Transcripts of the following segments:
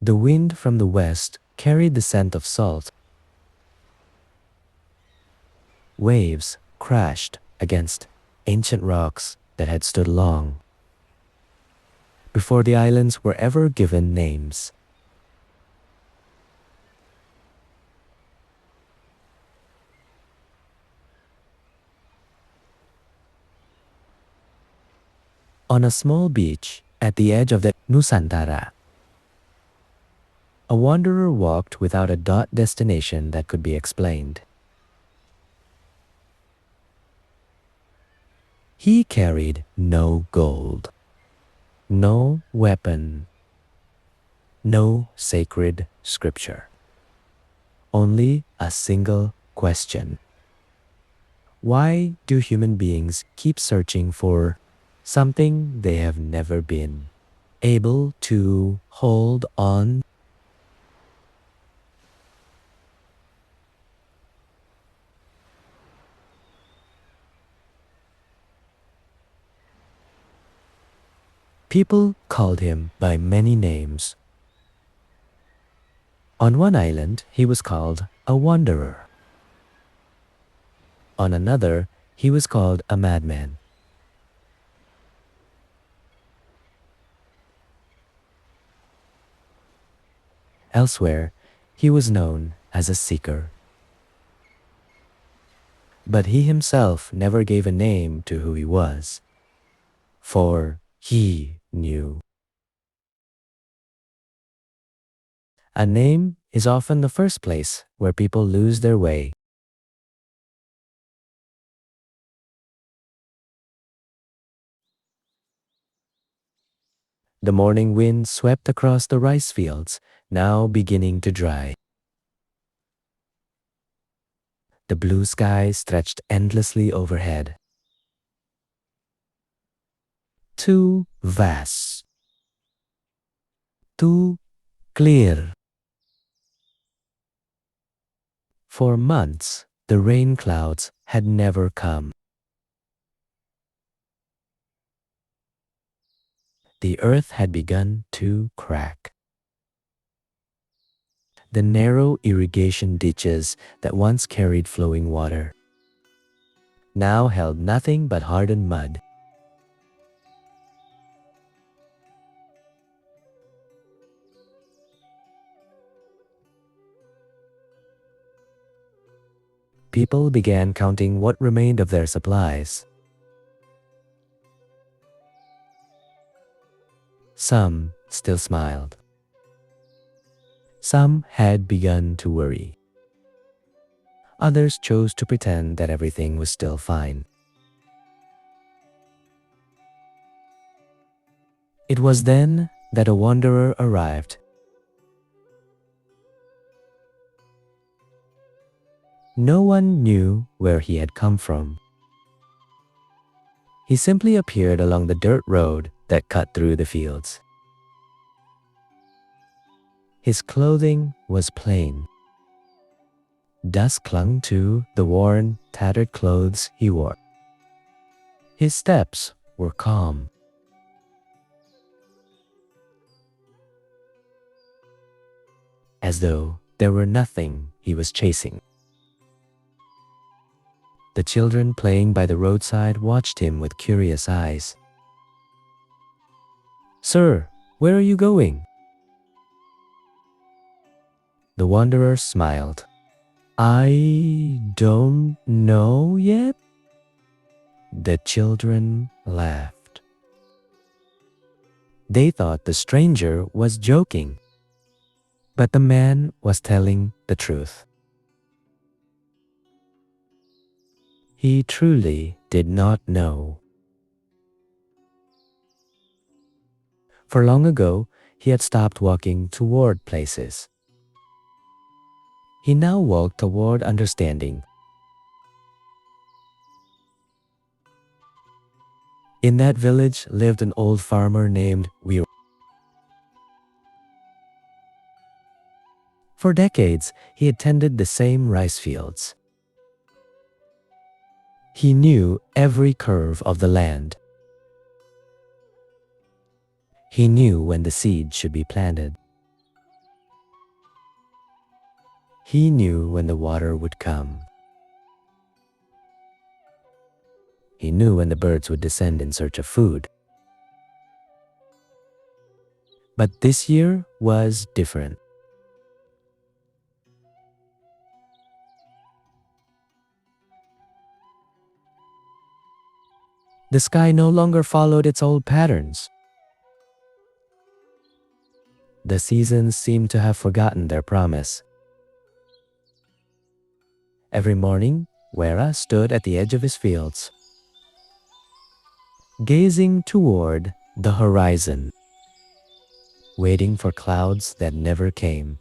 The wind from the west carried the scent of salt. Waves crashed against ancient rocks that had stood long before the islands were ever given names. On a small beach at the edge of the Nusantara, a wanderer walked without a destination that could be explained. He carried no gold, no weapon, no sacred scripture. Only a single question. Why do human beings keep searching for something they have never been able to hold on? People called him by many names. On one island, he was called a wanderer. On another, he was called a madman. Elsewhere, he was known as a seeker. But he himself never gave a name to who he was, for he knew. A name is often the first place where people lose their way. The morning wind swept across the rice fields, now beginning to dry. The blue sky stretched endlessly overhead. Too vast, too clear. For months, the rain clouds had never come. The earth had begun to crack. The narrow irrigation ditches that once carried flowing water now held nothing but hardened mud. People began counting what remained of their supplies. Some still smiled. Some had begun to worry. Others chose to pretend that everything was still fine. It was then that a wanderer arrived. No one knew where he had come from. He simply appeared along the dirt road that cut through the fields. His clothing was plain. Dust clung to the worn, tattered clothes he wore. His steps were calm. As though there were nothing he was chasing. The children playing by the roadside watched him with curious eyes. "Sir, where are you going?" The wanderer smiled. "I don't know yet." The children laughed. They thought the stranger was joking, but the man was telling the truth. He truly did not know. For long ago, he had stopped walking toward places. He now walked toward understanding. In that village lived an old farmer named Wening. For decades, he had tended the same rice fields. He knew every curve of the land. He knew when the seed should be planted. He knew when the water would come. He knew when the birds would descend in search of food. But this year was different. The sky no longer followed its old patterns. The seasons seemed to have forgotten their promise. Every morning, Wera stood at the edge of his fields, gazing toward the horizon, waiting for clouds that never came.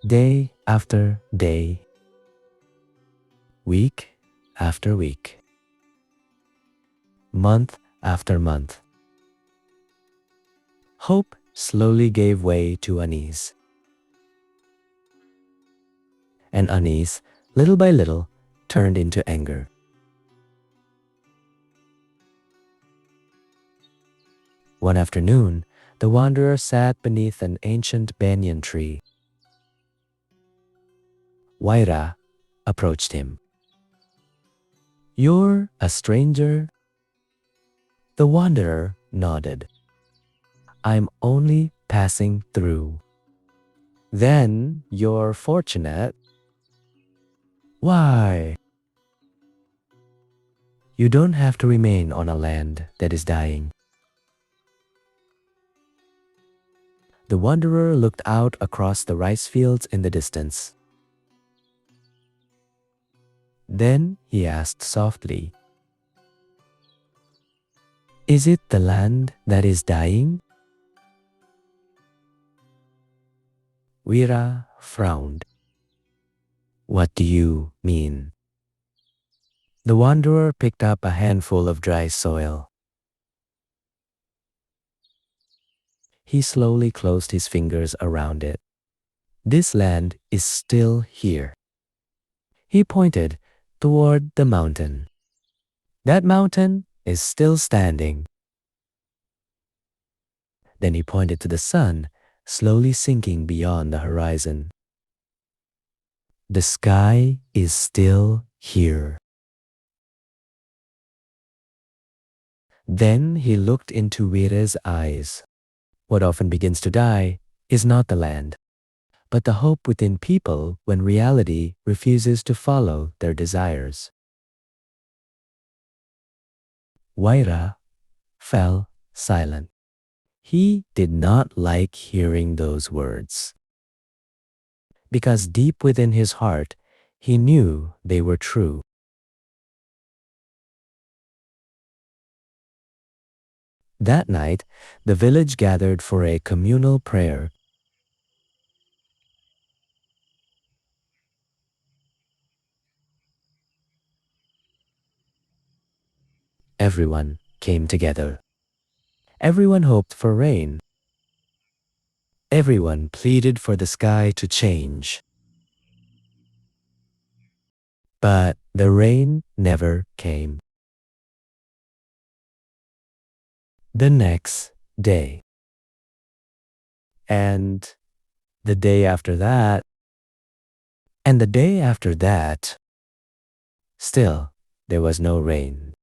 Day after day, week after week, month after month, hope slowly gave way to unease. And unease, little by little, turned into anger. One afternoon, the wanderer sat beneath an ancient banyan tree. Waira approached him. "You're a stranger?" The wanderer nodded. "I'm only passing through." "Then you're fortunate." "Why?" "You don't have to remain on a land that is dying." The wanderer looked out across the rice fields in the distance. Then he asked softly, "Is it the land that is dying?" Wira frowned. "What do you mean?" The wanderer picked up a handful of dry soil. He slowly closed his fingers around it. "This land is still here." He pointed toward the mountain. "That mountain is still standing." Then he pointed to the sun, slowly sinking beyond the horizon. "The sky is still here." Then he looked into Wira's eyes. What often begins to die is not the land, but the hope within people when reality refuses to follow their desires. Waira fell silent. He did not like hearing those words, because deep within his heart, he knew they were true. That night, the village gathered for a communal prayer. Everyone came together. Everyone hoped for rain. Everyone pleaded for the sky to change. But the rain never came. The next day, and the day after that, and the day after that, still there was no rain.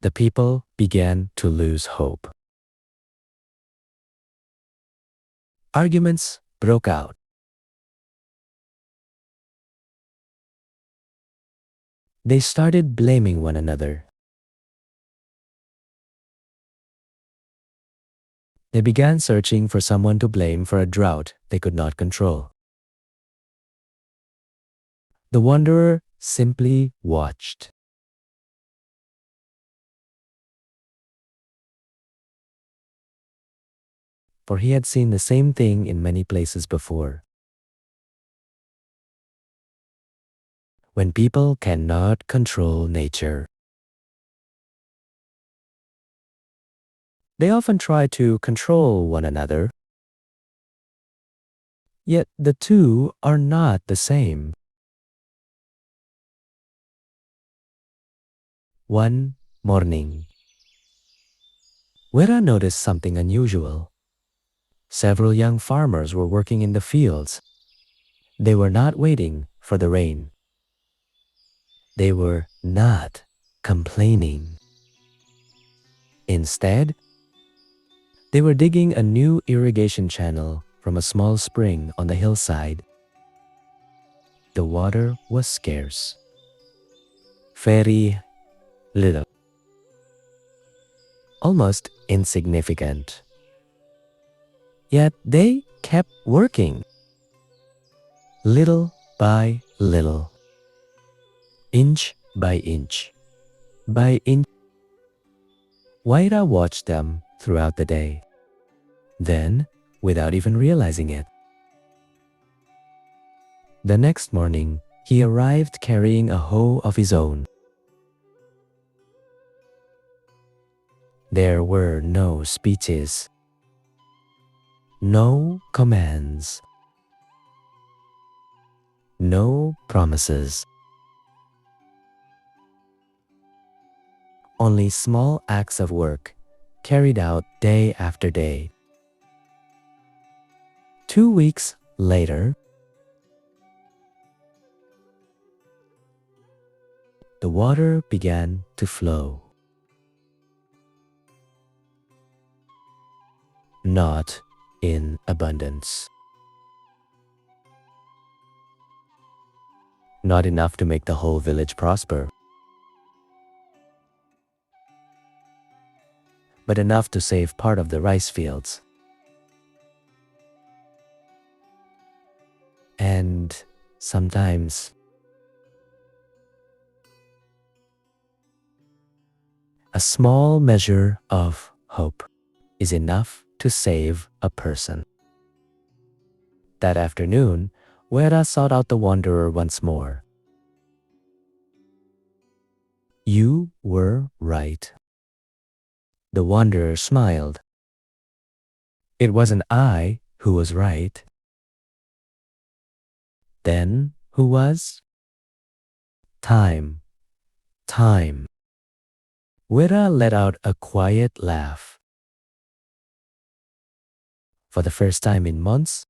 The people began to lose hope. Arguments broke out. They started blaming one another. They began searching for someone to blame for a drought they could not control. The wanderer simply watched. For he had seen the same thing in many places before. When people cannot control nature, they often try to control one another. Yet the two are not the same. One morning, Wera noticed something unusual. Several young farmers were working in the fields. They were not waiting for the rain. They were not complaining. Instead, they were digging a new irrigation channel from a small spring on the hillside. The water was scarce. Very little. Almost insignificant. Yet they kept working. Little by little. Inch by inch. By inch. Waira watched them throughout the day. Then, without even realizing it, the next morning, he arrived carrying a hoe of his own. There were no speeches, no commands, no promises. Only small acts of work carried out day after day. 2 weeks later, the water began to flow. Not in abundance. Not enough to make the whole village prosper, but enough to save part of the rice fields. And sometimes a small measure of hope is enough to save a person. That afternoon, Wera sought out the wanderer once more. You were right. The wanderer smiled. It wasn't I who was right. Then who was? Time. Time. Wera let out a quiet laugh. For the first time in months,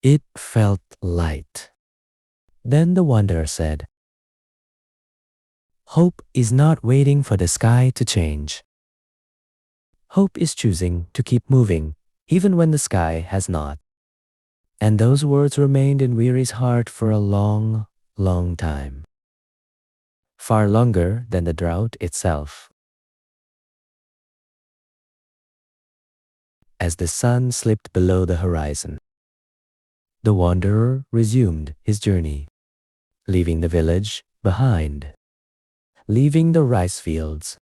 it felt light. Then the wanderer said, Hope is not waiting for the sky to change. Hope is choosing to keep moving, even when the sky has not. And those words remained in Weary's heart for a long, long time. Far longer than the drought itself. As the sun slipped below the horizon, the wanderer resumed his journey, leaving the village behind, leaving the rice fields,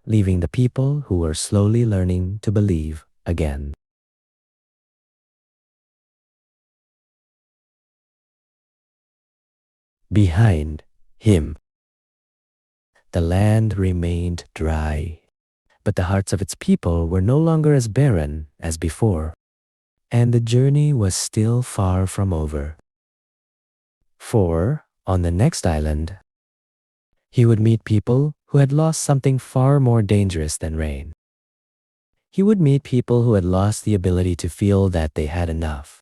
leaving the people who were slowly learning to believe again. Behind him, the land remained dry, but the hearts of its people were no longer as barren as before, and the journey was still far from over. For, on the next island, he would meet people who had lost something far more dangerous than rain. He would meet people who had lost the ability to feel that they had enough.